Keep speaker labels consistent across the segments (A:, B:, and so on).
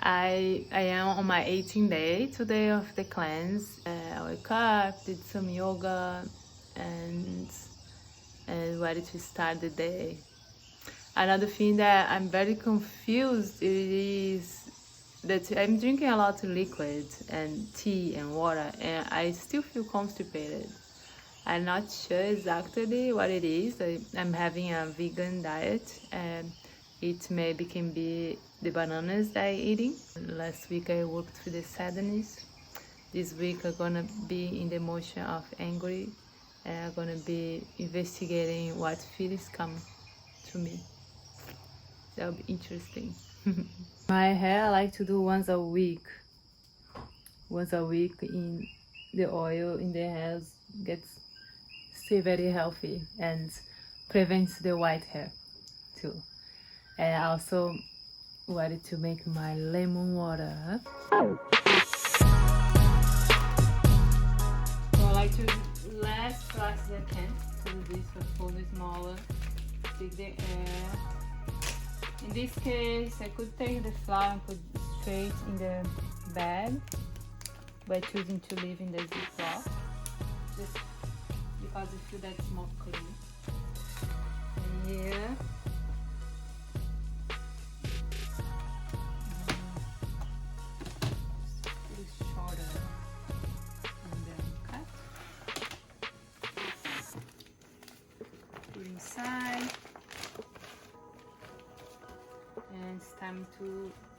A: I am on my 18th day today of the cleanse. I woke up, did some yoga, and ready to start the day. Another thing that I'm very confused is that I'm drinking a lot of liquid and tea and water, and I still feel constipated. I'm not sure exactly what it is. I'm having a vegan diet, and it maybe can be the bananas that I'm eating. Last week I worked with the sadness. This week I'm gonna be in the emotion of angry, and I'm gonna be investigating what feelings come to me. That'll be interesting. My hair I like to do once a week. Once a week in the oil in the hair gets stay very healthy and prevents the white hair too. And I also wanted to make my lemon water. So I like to last as I can to do this for the smaller, take the air. In this case, I could take the flour and put straight in the bag by choosing to leave in the ziplock, just because I feel that's more clean. And here, it's shorter and then cut. Put inside. And it's time to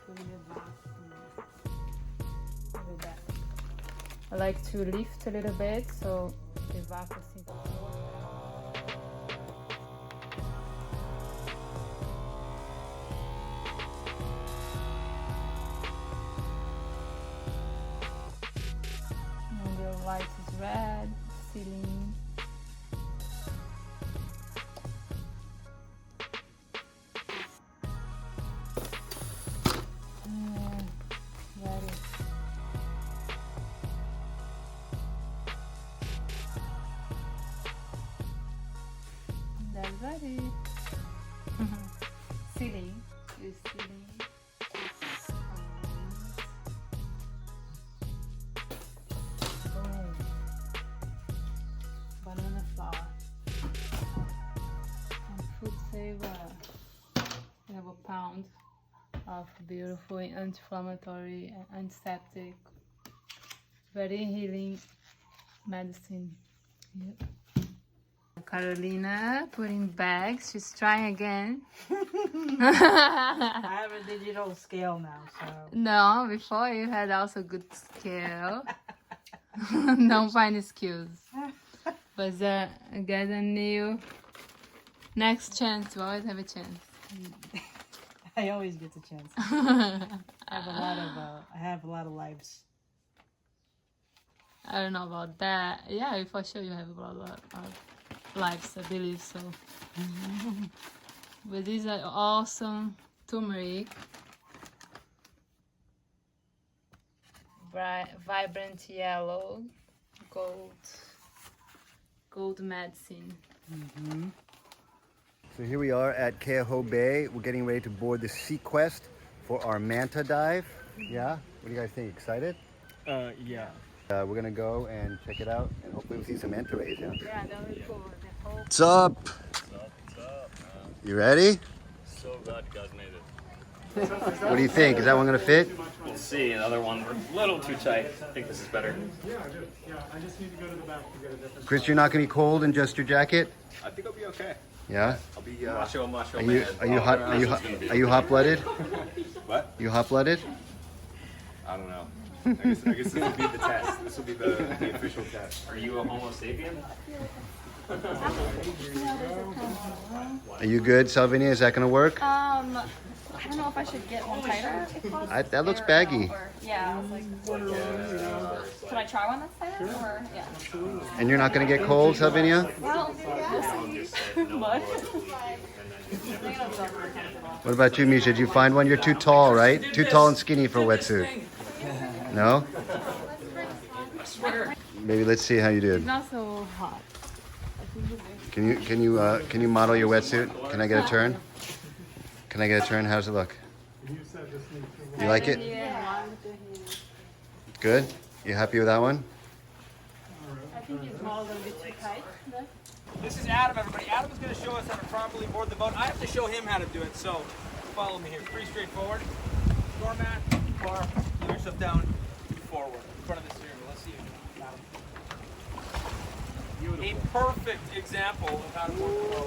A: put in the vacuum. Like that. I like to lift a little bit so the vacuum seems to and the light is red, ceiling. That's ready. Ceiling is ceiling. Boom. Banana flour. And fruit saver. We have a pound of beautiful anti-inflammatory and antiseptic, very healing medicine. Yep. Carolina putting bags. She's trying again.
B: I have a digital scale now, so.
A: No, before you had also good scale. Don't find excuse. But get a new next chance. You always have a chance.
B: I always get the chance. I have a lot of lives.
A: I don't know about that. Yeah, for sure you have a lot of lives, I believe so. But these are awesome turmeric. Bright, vibrant yellow, gold medicine.
C: So here we are at Keoho Bay. We're getting ready to board the Sea Quest for our manta dive. Yeah? What do you guys think? Excited?
D: Yeah.
C: We're gonna go and check it out, and hopefully we'll see some manta rays. Yeah?
A: Yeah, that was cool.
C: What's up?
D: What's up, man?
C: You ready?
D: So glad you guys made it.
C: What do you think? Is that one gonna fit?
D: We'll see. Another one, we're a little too tight. I think this is better.
E: I just need to go to the back to get a different.
C: Chris, you're not gonna be cold in just your jacket?
D: I think I'll be okay.
C: Yeah?
D: I'll be macho
C: Are
D: man.
C: you hot-blooded?
D: What?
C: You hot-blooded?
D: I don't know. I guess this will be the test. This will be the official test. Are you a Homo sapien?
C: Are you good, Salvinija? Is that gonna work?
F: I don't know if I should get one tighter.
C: That looks baggy.
F: Yeah, I was like, should I try one that's tighter? Or, yeah.
C: And you're not gonna get cold, Salvinija?
F: Well, we'll
C: What about you, Misha? Did you find one? You're too tall, right? Too tall and skinny for a wetsuit. No? Maybe let's see how you did.
A: It's not so hot.
C: Can you model your wetsuit? Can I get a turn? Can I get a turn? How does it look?
E: You said this needs to
C: You like it? Good? You happy with that one?
A: I think it's small, a little bit too tight.
G: This is Adam, everybody. Adam is going to show us how to properly board the boat. I have to show him how to do it, so follow me here. It's pretty straightforward. Doormat, bar, lay yourself down, forward, in front of the steering wheel. Let's see you, Adam. A perfect example of how to board the boat.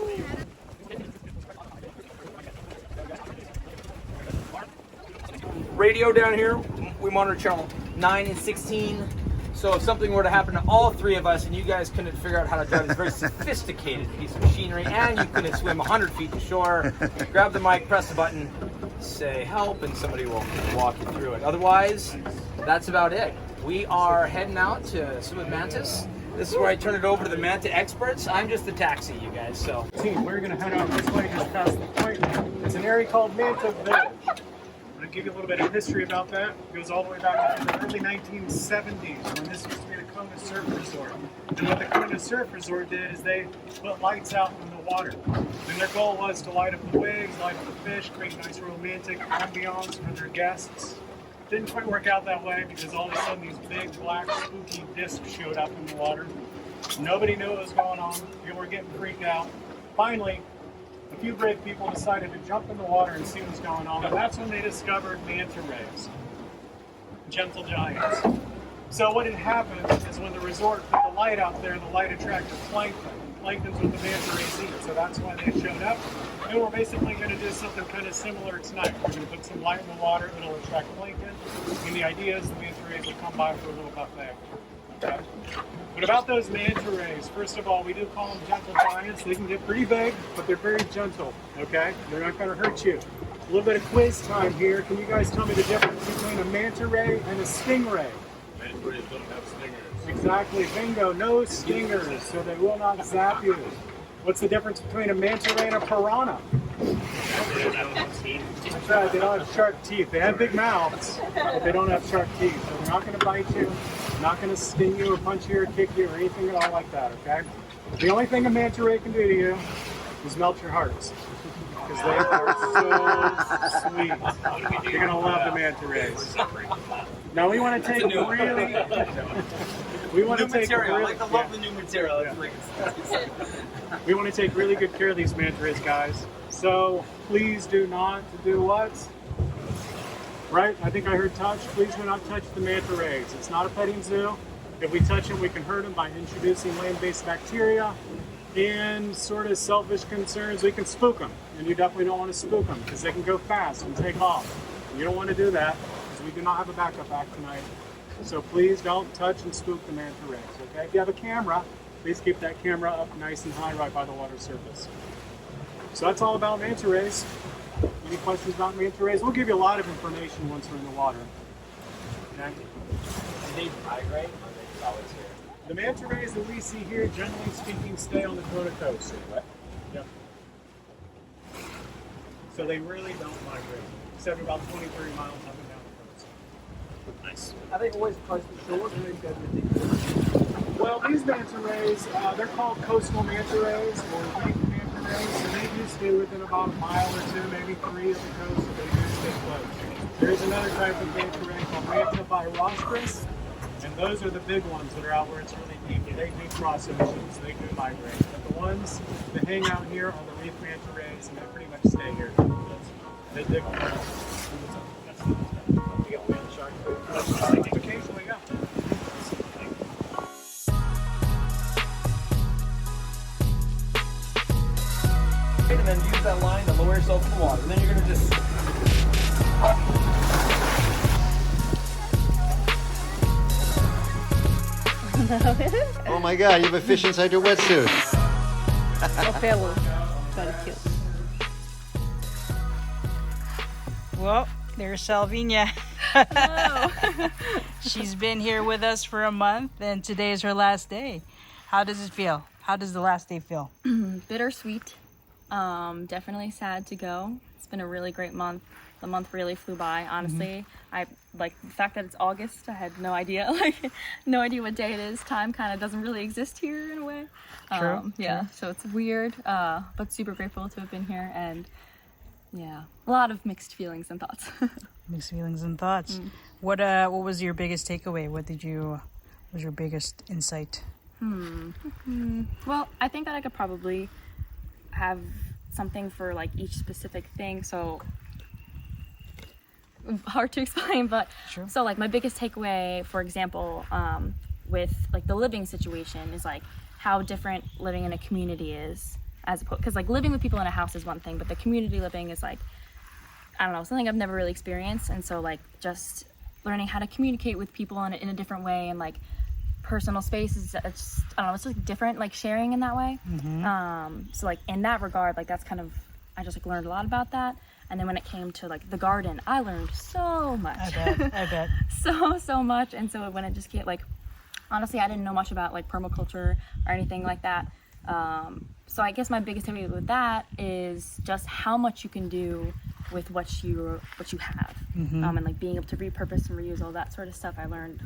G: Radio down here, we monitor channel 9 and 16. So if something were to happen to all three of us and you guys couldn't figure out how to drive this very sophisticated piece of machinery and you couldn't swim 100 feet to shore, grab the mic, press the button, say help, and somebody will walk you through it. Otherwise, that's about it. We are heading out to swim with mantas. This is where I turn it over to the manta experts. I'm just the taxi, you guys, so.
E: We're going to head out this way just past the point. It's an area called Manta Ray. I'm going to give you a little bit of history about that. It goes all the way back to the early 1970s when this used to be the Kona Surf Resort. And what the Kona Surf Resort did is they put lights out in the water. And their goal was to light up the waves, light up the fish, create nice romantic ambiance for their guests. Didn't quite work out that way because all of a sudden these big black spooky discs showed up in the water. Nobody knew what was going on. People were getting freaked out. Finally, a few brave people decided to jump in the water and see what's going on. And that's when they discovered manta rays, gentle giants. So what had happened is when the resort put the light out there, the light attracted plankton. Plankton's what the manta rays eat. So that's why they showed up. And we're basically going to do something kind of similar tonight. We're going to put some light in the water. It'll attract plankton. And the idea is the manta rays will come by for a little buffet. Okay? But about those manta rays, first of all, we do call them gentle giants. They can get pretty big, but they're very gentle, okay? They're not going to hurt you. A little bit of quiz time here. Can you guys tell me the difference between a manta ray and a stingray?
D: Manta rays don't have stingers.
E: Exactly, bingo, no stingers, so they will not zap you. What's the difference between a manta ray and a piranha? That's right, they don't have sharp teeth. They have big mouths, but they don't have sharp teeth. So they're not going to bite you, not going to sting you or punch you or kick you or anything at all like that, okay? The only thing a manta ray can do to you is melt your hearts. Because they are so sweet. You're going to love the manta rays. Now we want to take really... We want to take
G: material.
E: really,
G: I like to love the new material.
E: We want to take really good care of these manta rays, guys. So please do not do what? Right? I think I heard touch. Please do not touch the manta rays. It's not a petting zoo. If we touch them, we can hurt them by introducing land-based bacteria. And sort of selfish concerns, we can spook them. And you definitely don't want to spook them because they can go fast and take off. You don't want to do that because we do not have a backup act tonight. So please don't touch and spook the manta rays, okay? If you have a camera, please keep that camera up nice and high right by the water surface. So that's all about manta rays. Any questions about manta rays? We'll give you a lot of information once we're in the water. Okay?
G: Do they migrate or are they just always here?
E: The manta rays that we see here, generally speaking, stay on the Kona coast.
G: What?
E: Yep. So they really don't migrate, except about 20, 30 miles up and down the coast.
G: Nice.
E: Are they always close to shore? Well, these manta rays, they're called coastal manta rays or reef manta rays. So they do stay within about a mile or two, maybe 3 of the coast, so they do stay close. There's another type of manta ray called Manta rostris, and those are the big ones that are out where it's really deep. They do cross oceans, they do migrate. But the ones that hang out here are the reef manta rays, and they pretty much stay here. They dig around. You got whale shark food? Occasionally, yeah.
G: And then use that line to lower yourself in the water. And then you're going to just...
C: Oh my God, you have a fish inside your wetsuit.
F: Very cute.
B: Well, there's Salvinija.
F: Hello.
B: She's been here with us for a month, and today is her last day. How does it feel? How does the last day feel?
F: Bittersweet. Definitely sad to go. It's been a really great month. The month really flew by, honestly. I like the fact that it's August. I had no idea, no idea what day it is. Time kind of doesn't really exist here in a way.
B: True.
F: Yeah, so it's weird, but super grateful to have been here. And Yeah, a lot of mixed feelings and thoughts.
B: Mixed feelings and thoughts. What was your biggest takeaway? Was your biggest insight?
F: Well, I think that I could probably have something for like each specific thing. So hard to explain, but
B: Sure.
F: so like my biggest takeaway, for example, with like the living situation is like how different living in a community is, as opposed, because like living with people in a house is one thing, but the community living is like, I don't know, something I've never really experienced. And so like just learning how to communicate with people in a different way, and like personal space is, it's, I don't know, it's like different, like sharing in that way. So like in that regard, like that's kind of, I just like learned a lot about that. And then when it came to like the garden, I learned so much.
B: I bet.
F: so much. And so when it just came, like, honestly, I didn't know much about like permaculture or anything like that. So I guess my biggest takeaway with that is just how much you can do with what you have, and like being able to repurpose and reuse all that sort of stuff. I learned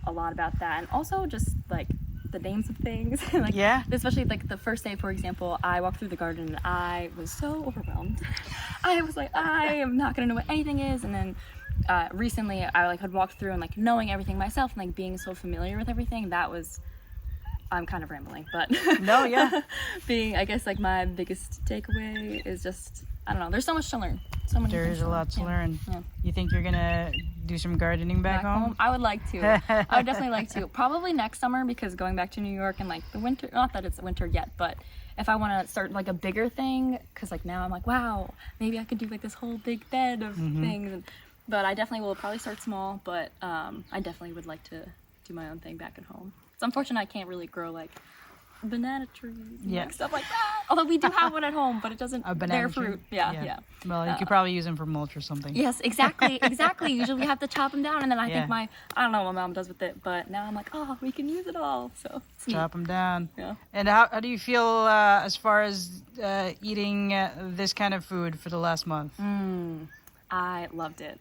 F: a lot about that, and also just like the names of things. Like,
B: Yeah.
F: especially like the first day, for example, I walked through the garden and I was so overwhelmed. I was like, I am not gonna know what anything is. And then recently I like had walked through and like knowing everything myself and like being so familiar with everything, that was, I'm kind of rambling, but
B: No, yeah.
F: being, I guess like my biggest takeaway is just, I don't know, there's so much to learn. So many
B: There
F: things
B: is a lot to
F: Yeah.
B: learn.
F: Yeah.
B: You think you're gonna do some gardening back home?
F: I would like to. I would definitely like to. Probably next summer, because going back to New York and like the winter, not that it's winter yet, but if I want to start like a bigger thing, because like now I'm like, wow, maybe I could do like this whole big bed of things. But I definitely will probably start small, but I definitely would like to do my own thing back at home. It's unfortunate I can't really grow like banana trees and like, stuff like that. Although we do have one at home, but it doesn't bear
B: tree?
F: fruit. Yeah.
B: Well, you could probably use them for mulch or something.
F: Yes, exactly. Usually we have to chop them down, and then I think
B: Yeah.
F: I don't know what my mom does with it, but now I'm like, oh, we can use it all. So it's neat.
B: Chop them down.
F: Yeah.
B: And how do you feel as far as eating this kind of food for the last month?
F: I loved it.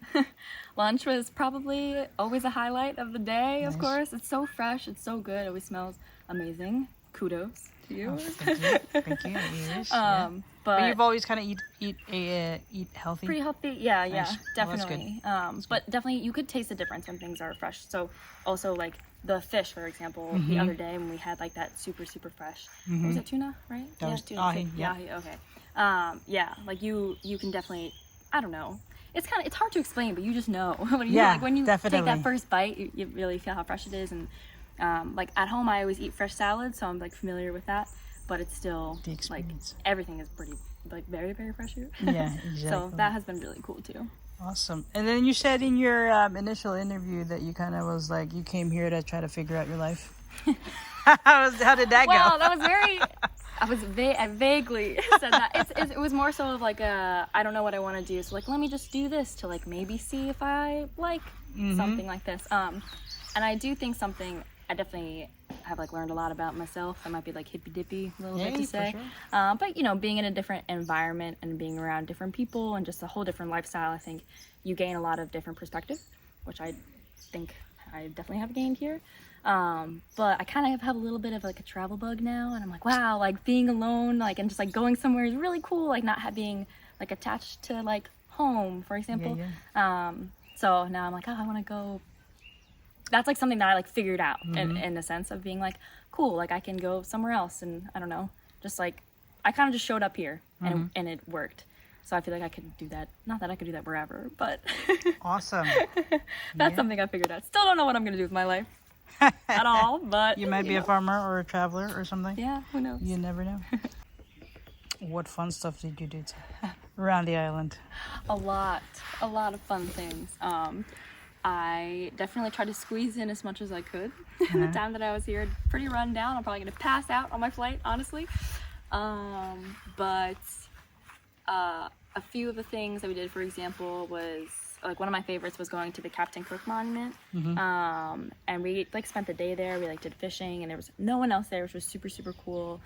F: Lunch was probably always a highlight of the day, of course. It's so fresh, it's so good, it always smells amazing. Kudos to you.
B: Thank you. Yes, yeah. But you've always kind of eat healthy.
F: Pretty healthy, yeah,
B: Nice. Well, that's
F: definitely. But definitely, you could taste the difference when things are fresh. So also like the fish, for example, the other day when we had like that super fresh. What was it, tuna, right?
B: That was
F: tuna.
B: ahi, yeah.
F: Ahi, okay. Yeah, like you can definitely, I don't know. It's hard to explain, but you just know when you when you take
B: definitely.
F: that first bite, you really feel how fresh it is. And like at home, I always eat fresh salad, so I'm like familiar with that. But it's still
B: The
F: like
B: experience.
F: everything is pretty like very fresh here.
B: Yeah, exactly.
F: So that has been really cool too.
B: Awesome. And then you said in your initial interview that you kind of was like, you came here to try to figure out your life. How did that
F: Well,
B: go?
F: that was very. I vaguely said that. It was more so of like I don't know what I want to do, so like let me just do this to like maybe see if I like something like this. And I do think something I definitely have like learned a lot about myself. I might be like hippy dippy a little bit
B: Yeah,
F: to
B: for
F: say,
B: sure.
F: but you know, being in a different environment and being around different people and just a whole different lifestyle, I think you gain a lot of different perspective, which I think I definitely have gained here. But I kind of have a little bit of like a travel bug now, and I'm like, wow, like being alone, like, and just like going somewhere is really cool, like not being like attached to like home, for example. So now I'm like, oh, I want to go. That's like something that I like figured out in the sense of being like, cool, like I can go somewhere else, and I don't know, just like I kind of just showed up here and it worked. So I feel like I could do that. Not that I could do that wherever, but
B: Awesome.
F: that's something I figured out. Still don't know what I'm gonna do with my life at all, but
B: You might be a farmer or a traveler or something.
F: yeah, who knows?
B: You never know. What fun stuff did you do around the island?
F: A lot of fun things. I definitely tried to squeeze in as much as I could. The time that I was here, pretty run down. I'm probably gonna pass out on my flight, honestly. But a few of the things that we did, for example, was like one of my favorites was going to the Captain Cook Monument. And we like spent the day there. We like did fishing, and there was no one else there, which was super cool.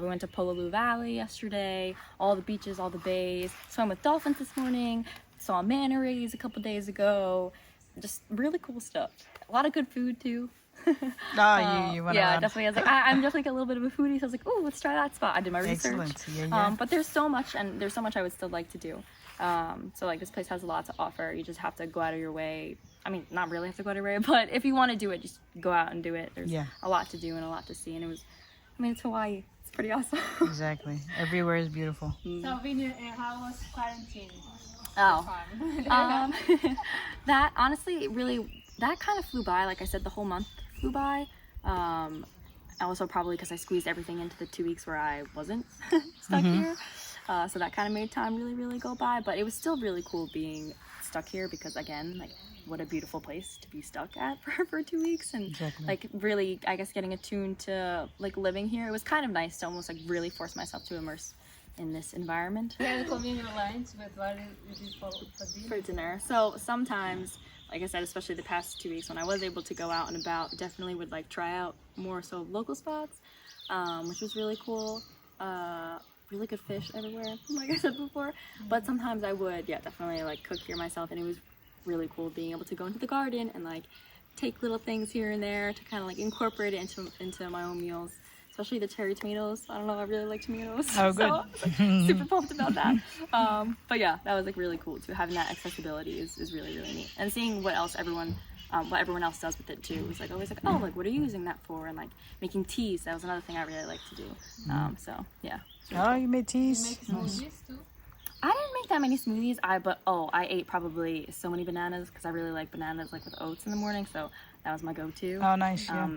F: We went to Pololu Valley yesterday, all the beaches, all the bays, swam with dolphins this morning, saw manta rays a couple days ago. Just really cool stuff. A lot of good food too.
B: You went
F: Yeah,
B: around.
F: definitely. I was like, I'm definitely a little bit of a foodie, so I was like, oh, let's try that spot. I did my research.
B: Excellent. Yeah.
F: But there's so much, and there's so much I would still like to do. So like this place has a lot to offer. You just have to go out of your way. I mean, not really have to go out of your way, but if you want to do it, just go out and do it. There's a lot to do and a lot to see. And it's Hawaii. It's pretty awesome.
B: Exactly. Everywhere is beautiful.
A: Salvinija, and how was quarantine?
F: That honestly that kind of flew by. Like I said, the whole month flew by. Also probably because I squeezed everything into the 2 weeks where I wasn't stuck here. So that kind of made time really go by. But it was still really cool being stuck here because, again, like, what a beautiful place to be stuck at for 2 weeks. And like really, I guess, getting attuned to like living here. It was kind of nice to almost like really force myself to immerse in this environment.
A: You had a convenient lunch, but what is it for dinner?
F: For dinner. So sometimes, like I said, especially the past 2 weeks when I was able to go out and about, definitely would like try out more so local spots, which was really cool. Really good fish everywhere, like I said before. But sometimes I would, definitely like cook here myself, and it was really cool being able to go into the garden and like take little things here and there to kind of like incorporate it into my own meals. Especially the cherry tomatoes. I don't know, I really like tomatoes.
B: Oh, good.
F: So I was like, super pumped about that. But yeah, that was like really cool too. Having that accessibility is really neat. And seeing what everyone else does with it too. It was like always like, oh, like what are you using that for? And like making teas. That was another thing I really like to do. So yeah.
B: Oh, you made teas?
A: You make smoothies too?
F: I didn't make that many smoothies. I ate probably so many bananas because I really like bananas like with oats in the morning. So that was my go-to.
B: Oh, nice. Yeah.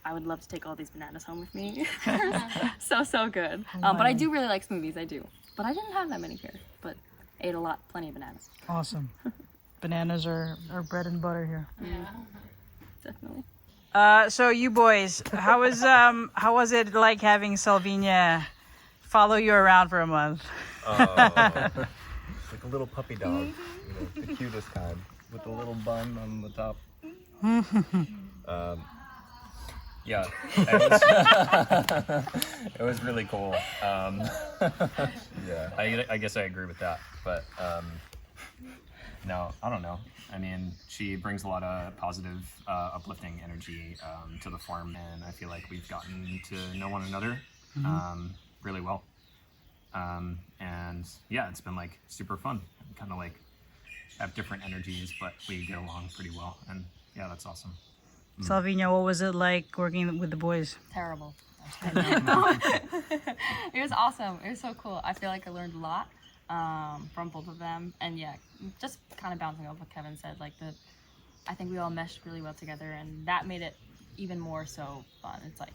F: I would love to take all these bananas home with me. so good. But I do really like smoothies, I do. But I didn't have that many here, but I ate plenty of bananas.
B: Awesome. Bananas are bread and butter here.
F: Yeah, definitely.
B: So you boys, how was it like having Salvinija follow you around for a month?
H: Like a little puppy dog, the cutest kind, with a little bun on the top. Yeah, it was really cool. Yeah, I guess I agree with that, but no, I don't know. I mean, she brings a lot of positive, uplifting energy to the farm, and I feel like we've gotten to know one another really well. And yeah, it's been like super fun. Kind of like have different energies, but we get along pretty well, and yeah, that's awesome.
B: Salvinija, what was it like working with the boys?
F: Terrible. It was awesome. It was so cool. I feel like I learned a lot from both of them, and yeah, just kind of bouncing off what Kevin said. Like I think we all meshed really well together, and that made it even more so fun. It's like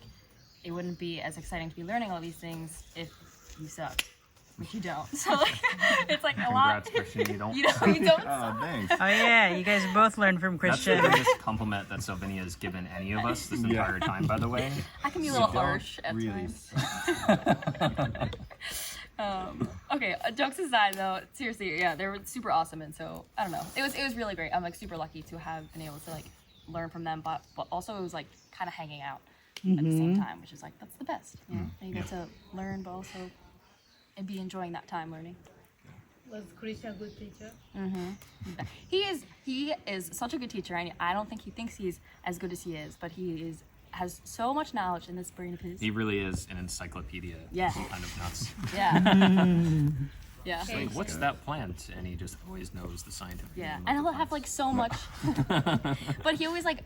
F: it wouldn't be as exciting to be learning all these things if you suck, which you don't. So like, it's like a lot.
D: Congrats, Christian, you don't.
F: You don't.
H: Oh, thanks.
B: Oh yeah, you guys both learned from
D: That's
B: Christian.
D: the biggest compliment that Salvinija has given any of us this entire time, by the way.
F: I can be a little harsh at times. Okay, jokes aside though, seriously, yeah, they were super awesome, and so I don't know, it was really great. I'm like super lucky to have been able to like learn from them, but also it was like kind of hanging out at the same time, which is like that's the best, you know? And you get to learn, but also and be enjoying that time learning.
A: Was Christian a good teacher?
F: He is such a good teacher. I don't think he thinks he's as good as he is, but he has so much knowledge in this brain of his.
D: He really is an encyclopedia.
F: Yeah.
D: Kind of nuts.
F: Yeah. Yeah.
D: It's like, what's that plant? And he just always knows the scientific
F: Yeah,
D: name
F: and
D: of
F: he'll
D: the
F: have
D: plant.
F: like so much, but he always like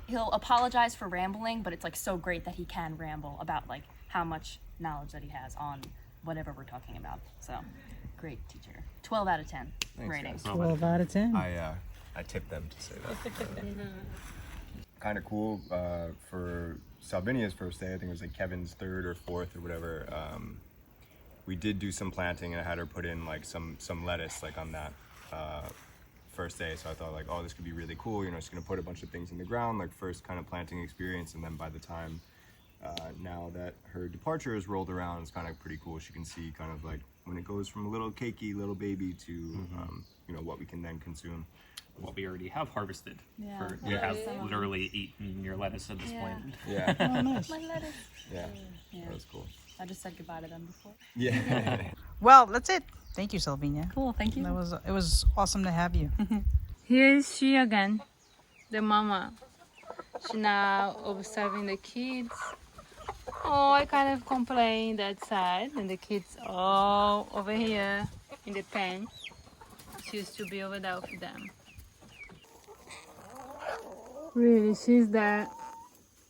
F: he'll apologize for rambling, but it's like so great that he can ramble about like how much knowledge that he has on whatever we're talking about. So, great teacher. 12 out of 10 rating.
H: guys.
B: 12 out of 10.
H: I tipped them to say that. Kind of cool for Salvinija's first day. I think it was like Kevin's third or fourth or whatever. We did do some planting, and I had her put in like some lettuce like on that first day. So I thought like, oh, this could be really cool. You know, she's gonna put a bunch of things in the ground, like first kind of planting experience, and then by the time now that her departure has rolled around, it's kind of pretty cool. She can see kind of like when it goes from a little cakey little baby to you know, what we can then consume.
D: What we already have harvested.
F: Yeah.
D: You have literally eaten your lettuce at this point.
H: Yeah.
B: Oh, nice.
F: My lettuce.
H: Yeah.
F: Yeah.
H: That was cool.
F: I just said goodbye to them before.
H: Yeah.
B: Well, that's it. Thank you, Salvinija.
F: Cool, thank you.
B: It was awesome to have you.
A: Here is she again, the mama. She now observing the kids. Oh, I kind of complain that side, and the kids all over here. in the pen. She used to be over there with them. Really, she's there,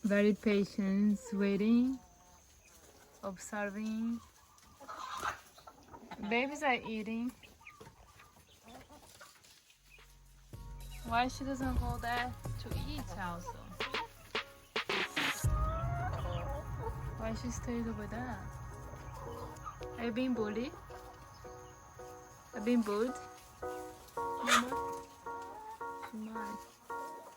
A: very patient, waiting, observing. Babies are eating. Why she doesn't go there to eat also? Why she stays over there? Are you being bullied? Are you being bullied? Mama? She might.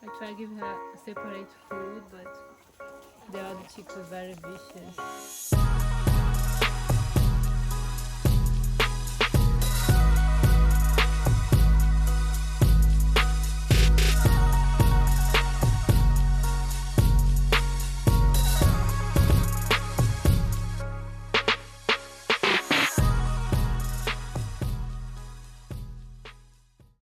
A: I try to give her separate food, but the other chicks are very vicious.